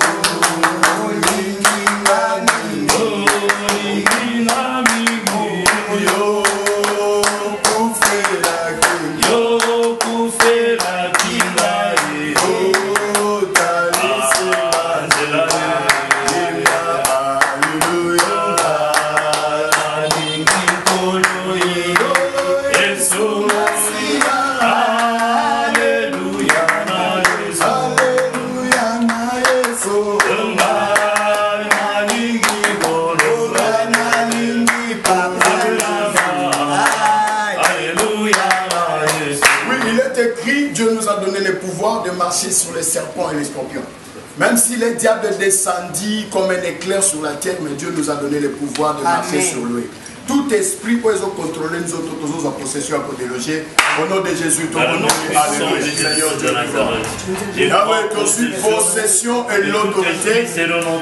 sur les serpents et les scorpions. Même si les diables descendit comme un éclair sur la terre, mais Dieu nous a donné le pouvoir de marcher sur lui. Toute tout esprit pour contrôler nous autres, tous en possession pour déloger. Au nom de Jésus, ton nom Alléluia, Seigneur Dieu. Yahweh, tu suis possession et l'autorité.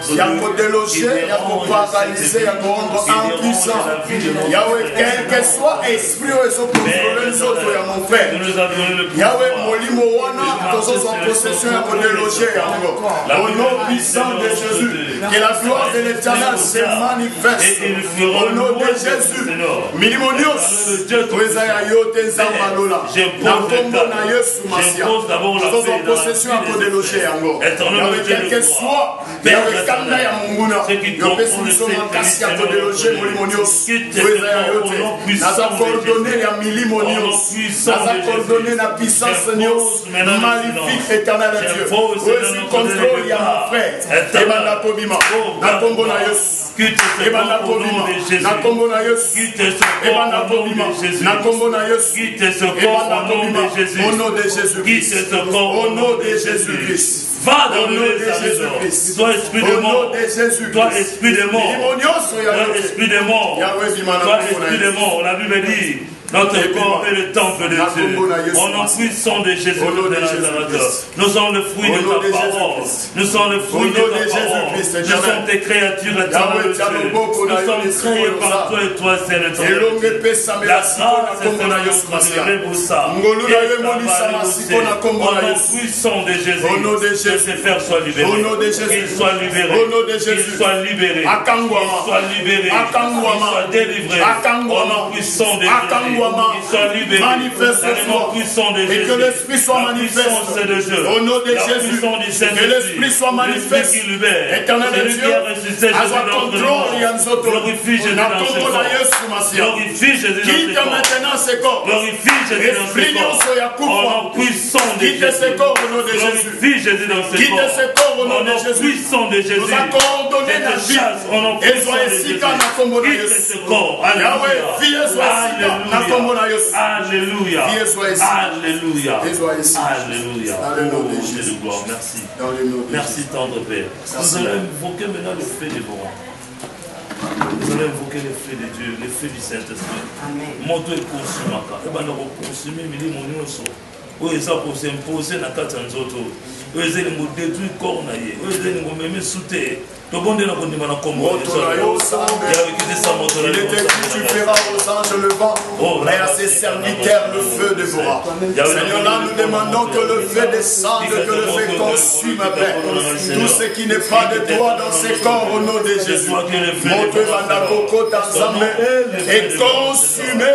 Il y a pour déloger, il y a pour paralyser, il y a pour rendre impuissant. Yahweh, quel que soit esprit où ils sont contrôlés nous autres, il y a mon frère. Yahweh, Molimo Wana, tous en possession et pour déloger. Au nom puissant de Jésus, que la gloire de l'Éternel se manifeste. Au nom de Jésus, Minimonios, possession à déloger encore. Quel que soit, il y a un candidat à mon mouna. Il y a un cassi à déloger, Molimonios. Nous avons coordonné la Milimonios. Nous avons coordonné la puissance Nios. Magnifique éternel Dieu. Où est-ce qu'il contrôle, il y a mon frère. Ebanda Kobima. Nakombo na Yos. Ebanda Kobima. Nakombo na Yos. Ebanda Kobima. Nakombo na Yos. Ebanda Kobima. Au nom de Jésus-Christ. Au nom de Jésus-Christ. Va dans le nom de Jésus-Christ. Toi, esprit de mort. Toi, esprit de mort. Toi, esprit de mort. Toi, esprit de mort. La Bible dit. Notre corps est le temple de Dieu. Au nom puissant de Jésus de Nazareth. Nous sommes le fruit de ta parole. Nous sommes le fruit de ta parole. Nous sommes tes créatures éternelles de Dieu. Nous sommes créés par toi et toi, c'est le temps. La grâce est de ça. Au nom puissant de Jésus. Que ses frères soient libérés. Qu'ils soient libérés. Qu'ils soient libérés. Qu'ils soient libérés. Qu'ils soient délivrés. Au nom puissant de Jésus. Manifeste-toi et que l'esprit soit manifeste au nom de Jésus, que l'esprit soit manifeste, éternel Dieu, à son contrôle et à nous autres. Quitte maintenant ce corps, esprit quitte ce corps au nom de Jésus, quitte ce corps au nom de Jésus, nous accordons donné la vie et sois ici quand nous sommes Yahweh, vie soit ici. Alléluia. Alléluia. Alléluia. Alléluia. Merci. Merci, tendre Père. Nous allons invoquer maintenant le feu dévorant. Nous allons invoquer le feu de Dieu, le feu du Saint-Esprit. Moto est consumé. Et bien, nous consommer, mais nous sommes. Oui, ça pour s'imposer dans 400 autres. Oui, c'est le mot détruit corps. Oui, c'est le mot même sauter. Il était dit, tu feras aux anges le vent, mais à ses serviteurs le feu dévora. Seigneur, là, nous demandons que le feu descende, que le feu consume, Père. Tout ce qui n'est pas de toi dans ces corps au nom de Jésus. Monte Bandakoko Tanzambe et consumé.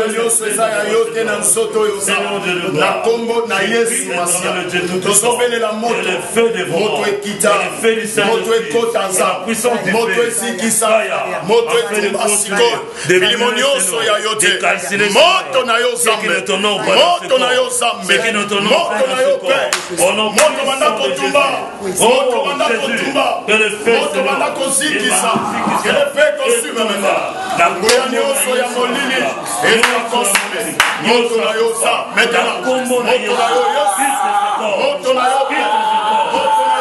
Oyo Sezaya Yote Nansoto Yosa. La Congo na Yesu Masia. Nous sommes la moto. Moto Ekita. Moto Kotanza, moto esikisa, moto etumbasiko, bilimonioso ya yote, moto na yo zambe, moto na yo zambe, moto na yo pe, moto banda kotumba, moto banda kotumba, moto banda kosikisa, que le fait consume maintenant, la goyanioso ya molili, et la consume, moto na yo sa, maintenant, moto na yo yosi, moto na yo pe, moto na yo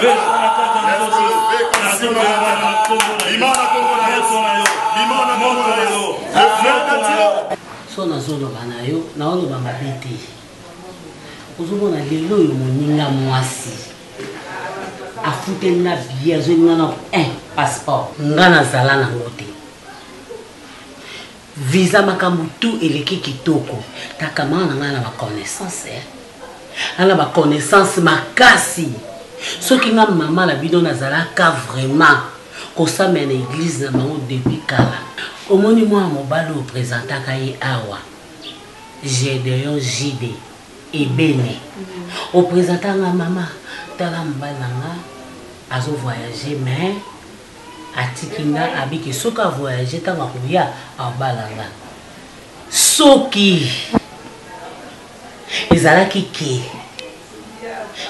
Dieu, so nazoloba na yo naoloba mabe te ozomona lelo oyo moninga mwasi afuteli na bie azolinga na passeport nga nazala nango te visa makambo tu eleki kitoko takamana na ngai na baconnaissance ana baconnaissance makasi soki nga mama na bino nazalaka vraiment kosambela na église na bango depuis kala omoni mwana mobali opresentaka ye awa Gédéon Jide ebene opresentanga mama tala mobali nanga azo voyager mais atiki nga abiki soki avoyage ntango akoya abalanga soki ezalaki ke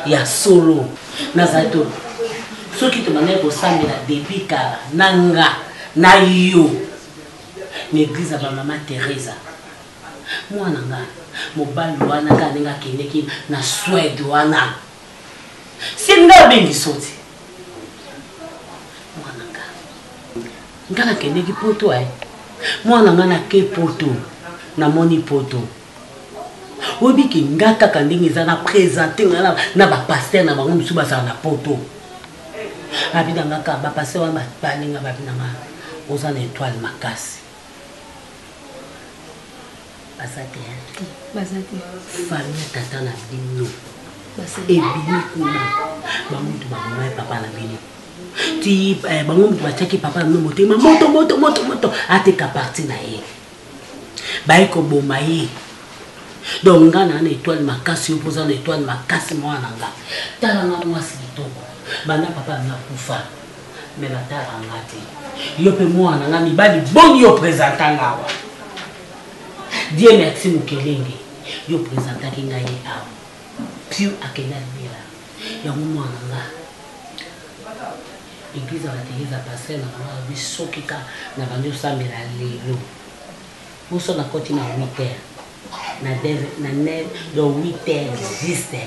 ya solo nazali to soki tobandaki kosambela depuis kala na nga na yo na église ya bamama Teresa mwana nga mobali wana kaka ndenge akendeki na Suède wana si nga obengi soti mwana nga ngana kendeki poto ai mwana ngana ke poto na moni poto obiki ngaka kandingi za na présenter na ba pasteur na bango musu basala na poto abina ngaka ba pasteur wa balinga babina nga oza na étoile makasi basate famille tata na bino ebini kuna bamutu bamama ya papa na bino ti bango mutu batiaki papa na bino motema moto ateka parti na ye baye koboma ye donc nga na étoile makasi opoza na étoile makasi mwana nga tala nga mwasi kitoko banda papa na kufa me natala nga te yo mpe mwana nga mibali boni yo présenta ngawa Dieu merci Mukelenge yo présentaki nga ye awa puis akenda libela yango mwana nga église abategeza pasteur na bango bisokika na bandi osambela lelo moso na koti na 8h na 9 donc 8h juste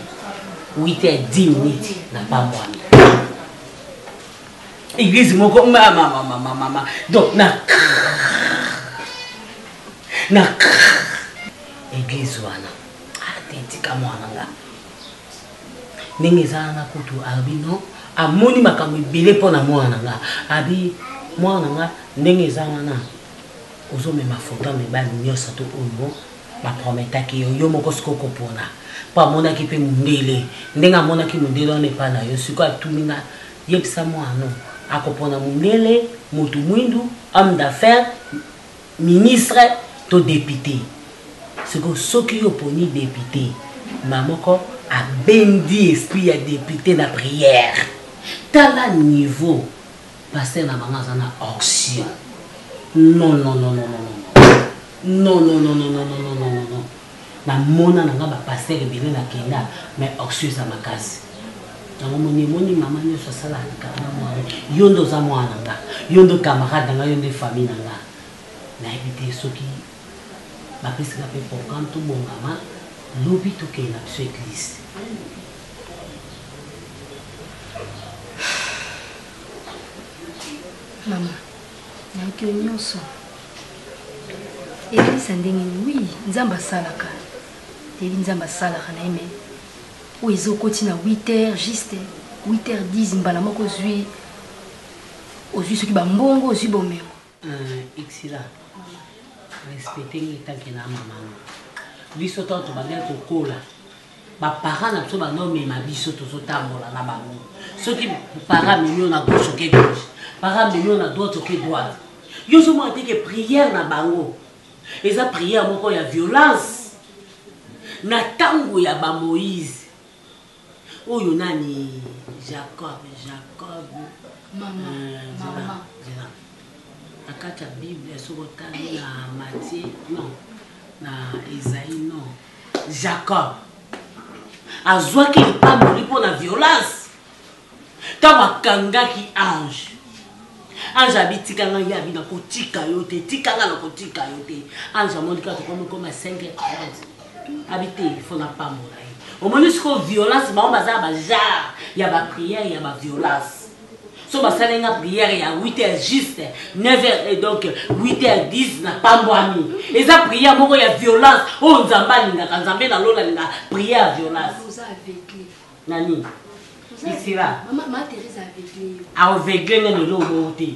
8h10 minutes na pambwami église moko mama donc na église wana atetika mwana nga ndenge ezala na kutu albino amoni makambo ebele mpo na mwana nga abi mwana nga ndenge eza wana ozomema foto ya mibali nyonso to oyo baprometaki yo moko siko kopona mpo amonaki mpe mundele ndenge amonaki mundele wana epa na yo siko atuni nga yebisa mwana akopona mundele motu mwindu homme d'affaires ministre to député siko soki yo poni député mamoko abendi esprit ya député na prière tala niveau pasteur na bango aza na onction non namona nanga bapasteur ebele nakenda mais onction eza makasi yango moni mama nyonso asalaka na mwana yo ndo oza mwana nga yo ndo camarade nanga yo nde famille nanga nayebi te soki bapesika mpe programme tobongama lobi tokende na biso église mama nayoki yo nyonso ebelisa ndenge wi nzambe asalaka ebi nzambe asalaka na ye me oyo ezokoti na 8h juste 8h10 mbala moko ozwi soki bambongo ozwi bomengo exila respecte ngi tanke na mamango biso to tobandeli kokola baparent na biso bandomema biso tozotambola na bango soki parent memi na gauche oke gauche parent memi na droite oke droite yo ozomona teke prière na bango eza prière moko ya violence na ntango ya bamoïse oyo nani jacob na kati ya bible soki otali na matthieu non na esaïe non jacob azwaki lipamboli mpo na violence ntango akangaki ange abitikanga ye abi na kotika yo te tikanga na kotika yo te ange amoni kaka tokomikoma 5h30 abi te ifo na pambola ye omoni sikoyo violence bango baza bajar ya baprière ya baviolence so basalenga prière ya 8h juste 9h et donc 8h10 na pambwami eza prière moko ya violence oyo nzambe alingaka nzambe na lona alinga prière ya violence nani isila aveugle ngene lobo te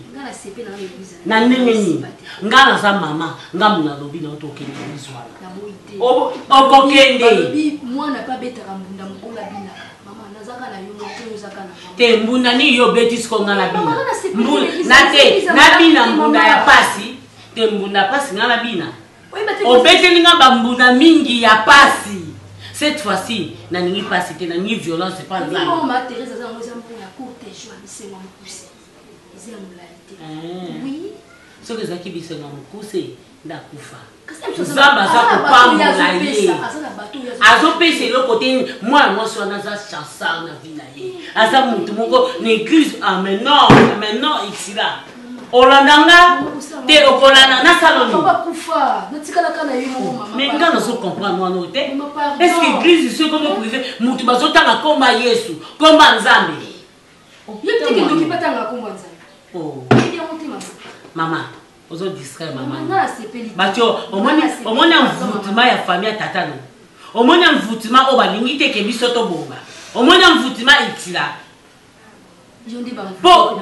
na ndenge nini nga naza mama nga muna lobi na otokende bizwana okokende te mbunda ni yo betis ko nga na bina na te na bina mbunda ya pasi te mbunda pasi nga na bina obeteli nga bambunda mingi ya pasi cette fois-ci na ningi pasi te na ningi violence pas nzambe soki ezalaki bisenga mokuse ndakufa nzambe aza kopambola ye azopesa eloko te mwana mwasi wana aza chansard na vi na ye aza motu moko na église maintenant exila olandanga te okolanda nasaloni mais nga nazocomprendre wana oyo te est-ce que église soki komo privé motu bazotanga komba yesu komba nzambe Maman, aux autres discrets, maman. Mathieu, au moins un voûtement à famille à Tatano. Au moins un voûtement au balinité qui est bisoto bomba. Au moins un voûtement est là. Bon,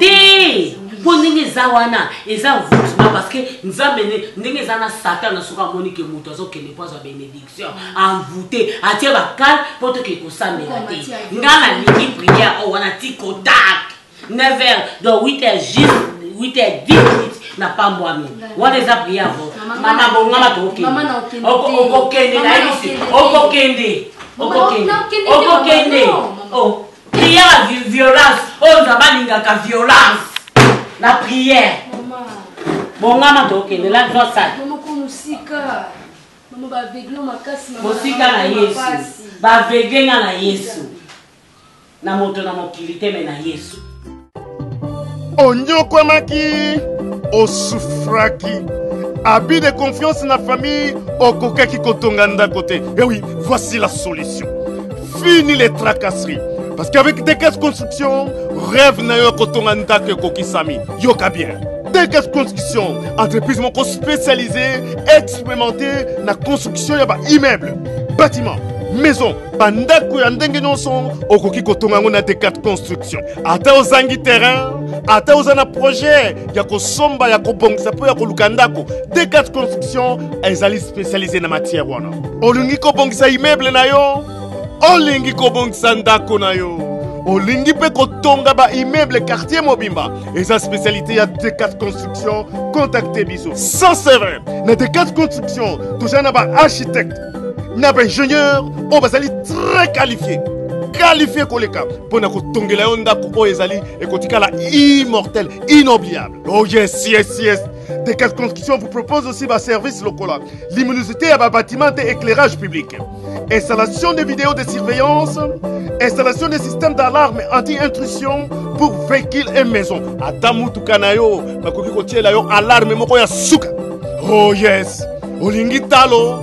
pour nous zawana et ça voûtement parce que nous amener nous zana Satan na suka monique mutozo que les points de bénédiction envoûté à tirer la calme pour que ko samélate. Ngana lingi prière au wana tikotak. 9h donc 8h juste 8h 10 minutes n'a pas moi même. On les a prié avant. Maman bon ngama to ok. Oko kende na ici. Oko kende. Oh. Prière à violence. Oh, nous avons violence. La prière. Bon, maman, ok, mais là, je ça. Maman, comme Sika. Maman, va aveugler ma casse. Sika na Yesu. Va aveugler na Yesu. Na moto na mokilité, mais na Yesu. Onyokwamaki, osufraki. Habit de confiance dans la famille, okoka ki kotonganda côté. Et oui, voici la solution. Fini les tracasseries. Parce qu'avec des caisses construction, rêve na yo kotonganda ke kokisami. Yoka bien. Des caisses construction, entreprise moko spécialisée, expérimentée na construction ya ba immeuble, bâtiment, maison, bandako ya ndenge nyonso, okoki kotonga ngo na des caisses construction. Ata ozangi terrain, ata ozana projet ya kosomba ya kobongisa po ya kolukandako, des caisses construction ezali spécialisée na matière wana. Olingi kobongisa immeuble na yo, olingi kobongisa ndako na yo, olingi pe kotonga ba immeuble quartier mobimba. Et sa spécialité ya D4 construction, contactez biso. Sans serveur, na D4 construction, toujours na ba architecte, na ba ingénieur, on va aller très qualifié. Qualifié koleka pour na kotongela yo ndako o ezali et kotikala immortel, inoubliable. Oh yes. Des quatre constructions vous propose aussi des services locaux. Luminosité à bâtiment et éclairage public. Installation de vidéos de surveillance. Installation de systèmes d'alarme anti-intrusion pour véhicules et maisons. Adamu tukanayo, makoki kotiela yo alarme moko ya suka. Oh yes. Olingi talo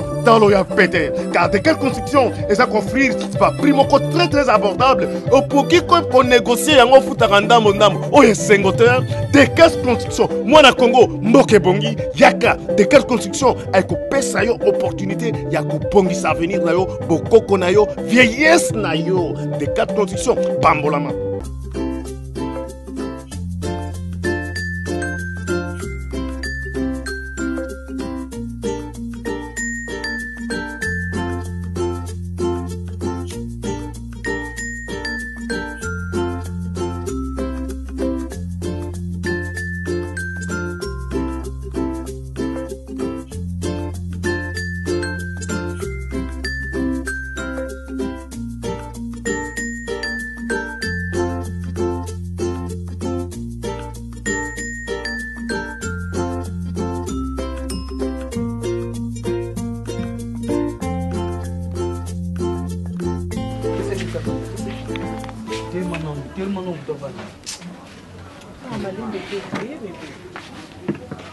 ya pété. Car de quelle construction et ça offrir pas prix moko très abordable. Pour qui qu'on négocier yango futaranda mondam. Oh yes sengoteur. De quelle construction moi na Congo mboke bongi yaka de quelle construction ay ko pesa yo opportunité ya ko bongi sa avenir na yo bokoko na yo vieillesse na yo. De quelle construction bambolama.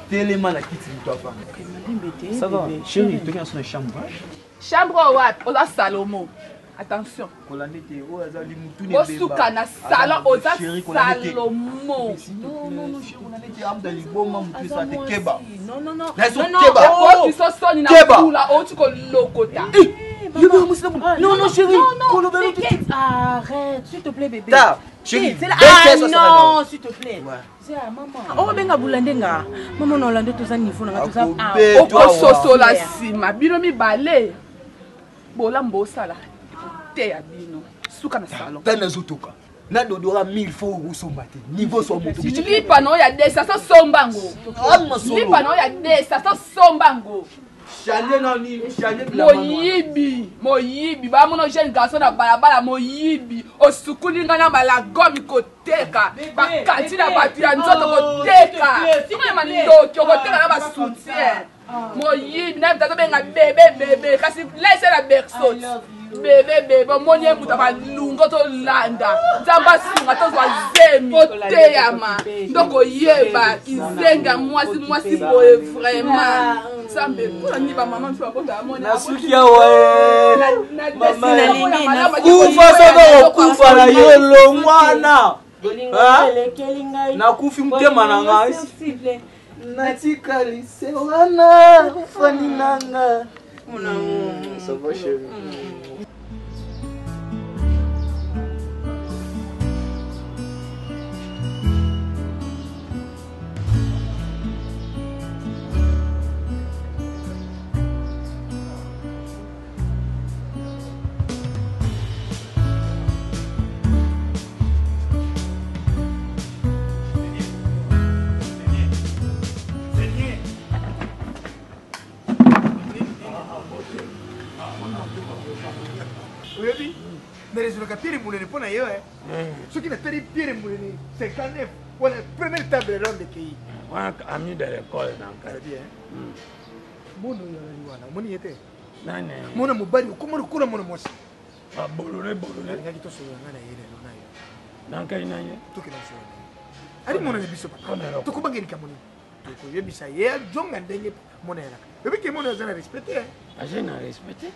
Téléma la quitte toi pas. Ça va, chérie, tu viens sur la chambre. Chambre wapi? Oza Salomon. Attention. Osuka na salon oza Salomon. Non, chérie, on allait dire amda liboma mutu sa te keba. Non. Keba. Oh, tu so soni na kula o tu ko lokota. Non, chérie. Arrête, s'il te plaît, bébé. Chérie, non, s'il te plaît. C'est à maman. Oh, benga bulandenga. Maman no lande to za niveau na to za. Oko soso la sima. Bino mi balé. Bola mbosala. Te ya bino. Suka na salon. Tana zutoka. Na dodora 1000 fois usomate. Niveau so moto. Lipa no ya de sa so sombango. Lipa no ya de sa so sombango. Moyibi ba mono jeune garçon na balabala moyibi osukuli ngana malagomi koteka bakati na batu ya nzoto koteka sima mandoki koteka na ba soutien moyibi na mtato benga bébé kasi laisse la berceau bébé monye muta balungo to landa nzamba singa to zwa zemi oteyama ndoko yeba izenga mwasi boye vraiment sambe pour ni ba maman tu akota mona nasukia we mama kufa sodo kufa na yelo mwana nakufi motema na ngai natikali se wana fani nanga oyebi naresolaka pierre mulene mpo na yo soki natali pierre mulene 59 wana première table ronde ekei wana ami de l'école nankadi mono oyalali wana omoni ye te nane mona mobali okoma lokola mona mwasi bolole alingaki tosolola nga na ye lelo na yo nankai na ye tokenda osolola na ye ali mona na biso papa tokobanga likambo nini tokoyebisa ye ajonga ndenge mona yalaka oyebiki mona aza na respecte aza na respecte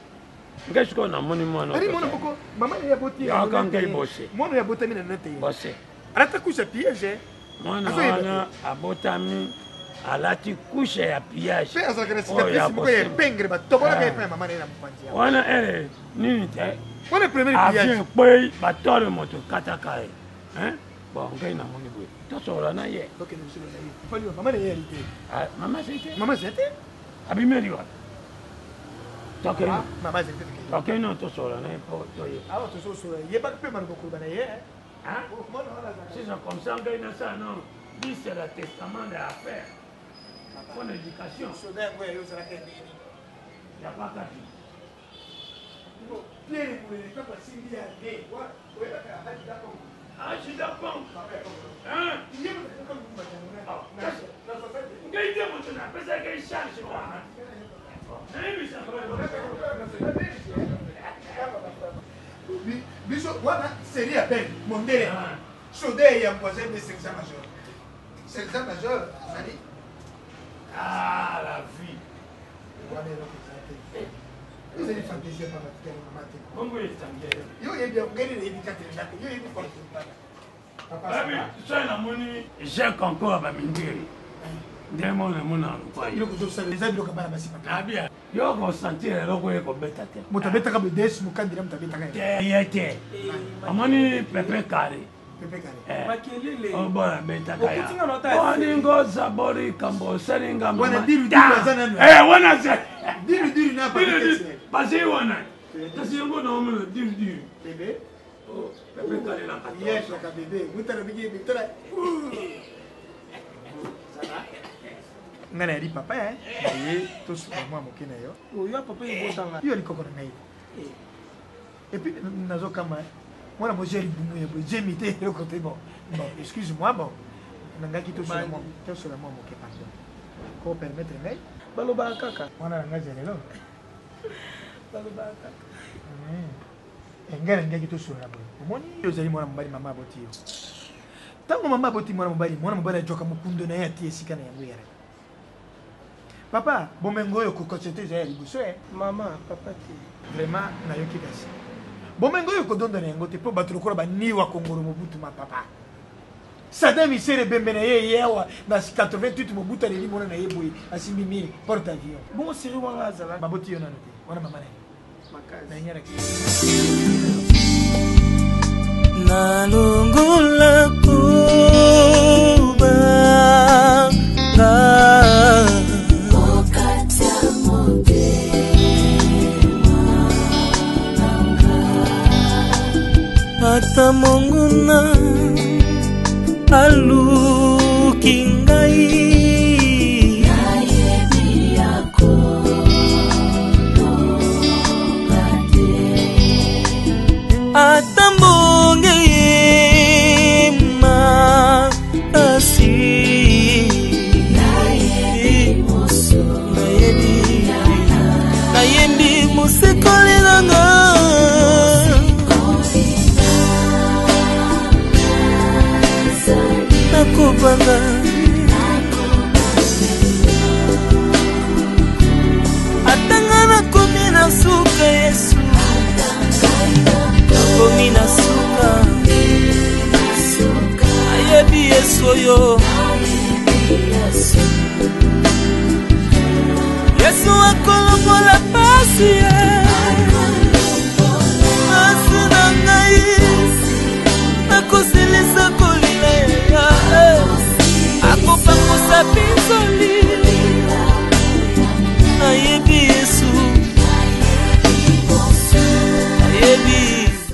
ngai sikoyo namoni mwana ali mwana moko mama na ye aboti yaka ngai bose mwana ya botami na note ye bose alata kusha piège mwana wana abotami alati kusha ya piège pe azalaka na cicatrice moko ya epengre batobolaka epai ya mama na ye na mopanzi wana ere nini te wana première piège avien kpei batore moto kataka ye bon ngai namoni boye tosolola na ye mama na ye ali te mama se te mama se te abimeli wana mama zete tokei no tosolola na ye mpo toye awa tososolola yebaka mpe maluka koloba na ye c'est comme ça ngai nasala no bis la testament de affaire pour l'éducation ya pakati pierre mulele kaka simbi ya nde oyebaka adidapon adidapon ngai te moto napesaka echange wana biso wana série ya bene mondele chaude ya voisin de sergent major sergent major azali la vie wana eloko eza te ezali fantasie mamatikana mama te bongo esangele yo oyebi ngeli nayebi katelenga te yo oyebi so namoni je concours bamindiri nde mona mona eza biloko bana basi abia yo kosentir eloko ye kobeta te moto abetaka bodes mokandela moto abetaka ye te amoni pepe kare obona betaka ya oningo zabori kambo osalinga wana pasi wana kasi yango naomona diridiri pepe kare na yesaka bebe mutana bigi betara nga na yali papa ye tosuka mwa moke na yo oyo papa ebotanga yo likoko na ngai epuis nazokama mwana mosi ya libumu ya boye jemi te eloko te bon excuse moi bon nangaki tosola mwa moke pardon ko permettre ngai balobaka kaka mwana na ngai zelelo balobaka kaka ngai nangaki tosola boye omoni yo ozali mwana mobali mama aboti yo ntango mama aboti mwana mobali ajoka mokundo na ye atie esika na yango yara papa bomengo oyo kokonsete eza ya liboso mama papa te vraiment nayoki kasi bomengo oyo kodonda na yango te mpo bato lokola baniwa kongolo mobutu ma papa Sadam Misere bembe na ye yewa na 88 mobutu aleli mona na ye boye asimbi mire porte avion bongo seri wanga azala baboti yo nano te wana mama na ye na nyara ki nalongola kuba ata monguna aluki ngai nayebi yako ata mbonge yo Yesu akolongola pasi